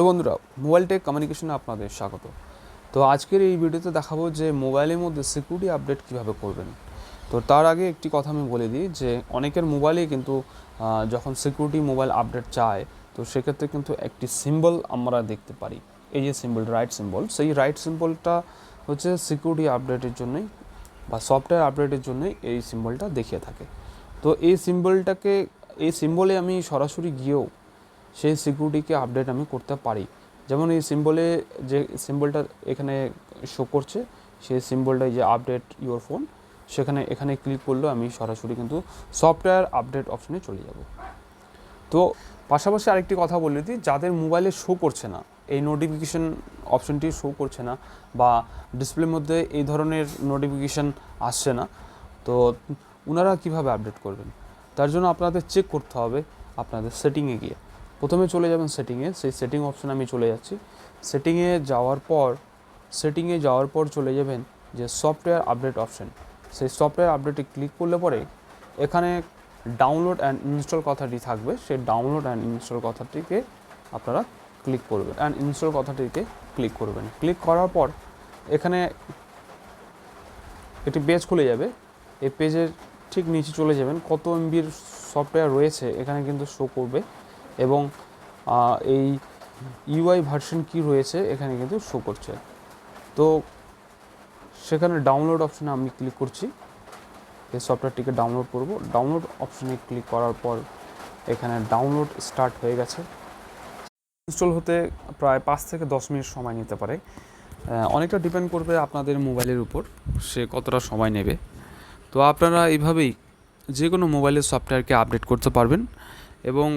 তো বন্ধুরা, mobile take কমিউনিকেশনে আপনাদের স্বাগত। তো আজকের এই ভিডিওতে দেখাবো যে মোবাইলের মধ্যে সিকিউরিটি আপডেট কিভাবে করবেন। তো তার আগে একটি কথা আমি বলে দিই যে অনেকের মোবাইলেই কিন্তু যখন সিকিউরিটি মোবাইল আপডেট চায়, তো সেক্ষেত্রে কিন্তু একটি সিম্বল আমরা দেখতে পারি। এই যে সিম্বল, রাইট সিম্বল, সেই রাইট সিম্বলটা হচ্ছে সিকিউরিটি আপডেটের জন্যই বা সফটওয়্যার আপডেটের জন্যই এই সিম্বলটা দেখিয়ে থাকে। তো এই সিম্বলে আমি সরাসরি গিয়েও সেই সিকিউরিটিকে আপডেট আমি করতে পারি। যেমন এই সিম্বলে যে সিম্বলটা এখানে শো করছে, সেই সিম্বলটাই যে আপডেট ইউর ফোন, এখানে ক্লিক করলেও আমি সরাসরি কিন্তু সফটওয়্যার আপডেট অপশনে চলে যাব। তো পাশাপাশি আরেকটি কথা বলে দিই, যাদের মোবাইলে শো করছে না, এই নোটিফিকেশান অপশনটি শো করছে না বা ডিসপ্লের মধ্যে এই ধরনের নোটিফিকেশান আসছে না, তো ওনারা কীভাবে আপডেট করবেন? তার জন্য আপনাদের চেক করতে হবে আপনাদের সেটিংয়ে গিয়ে। প্রথমে চলে যাবেন সেটিংয়ে, সেই সেটিং অপশানে আমি চলে যাচ্ছি। সেটিংয়ে যাওয়ার পর চলে যাবেন যে সফটওয়্যার আপডেট অপশান। সেই সফটওয়্যার আপডেটে ক্লিক করলে পরে এখানে ডাউনলোড অ্যান্ড ইনস্টল কথাটি থাকবে, সেই ডাউনলোড অ্যান্ড ইনস্টল কথাটিকে আপনারা ক্লিক করবেন। ক্লিক করার পর এখানে একটি পেজ খুলে যাবে। এই পেজের ঠিক নিচে চলে যাবেন, কত এমবির সফটওয়্যার রয়েছে এখানে কিন্তু শো করবে এবং এই ইউআই ভার্সন কি রয়েছে এখানে কিন্তু শো করছে। তো সেখানে ডাউনলোড অপশানে আমি ক্লিক করছি, এই সফটওয়্যারটিকে ডাউনলোড করব। ডাউনলোড অপশানে ক্লিক করার পর এখানে ডাউনলোড স্টার্ট হয়ে গেছে। ইনস্টল হতে প্রায় 5 থেকে 10 মিনিট সময় নিতে পারে, অনেকটা ডিপেন্ড করবে আপনাদের মোবাইলের উপর, সে কতটা সময় নেবে। তো আপনারা এইভাবেই যে কোনো মোবাইলের সফটওয়্যারকে আপডেট করতে পারবেন। এবং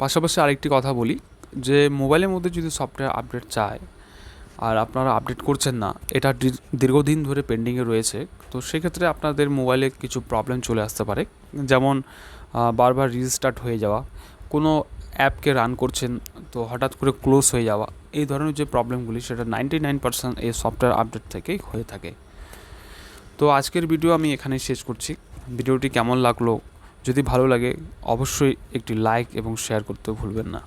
পাশাপাশি আরেকটি কথা বলি, যে মোবাইলের মধ্যে যদি সফটওয়্যার আপডেট চায় আর আপনারা আপডেট করছেন না, এটা দীর্ঘদিন ধরে পেন্ডিংয়ে রয়েছে, তো সেক্ষেত্রে আপনাদের মোবাইলে কিছু প্রবলেম চলে আসতে পারে। যেমন বারবার রিস্টার্ট হয়ে যাওয়া, কোনো অ্যাপকে রান করছেন তো হঠাৎ করে ক্লোজ হয়ে যাওয়া, এই ধরনের যে প্রবলেমগুলি সেটা 99% এই সফটওয়্যার আপডেট থেকেই হয়ে থাকে। তো আজকের ভিডিও আমি এখানেই শেষ করছি। ভিডিওটি কেমন লাগলো, যদি ভালো লাগে অবশ্যই একটি লাইক এবং শেয়ার করতে ভুলবেন না।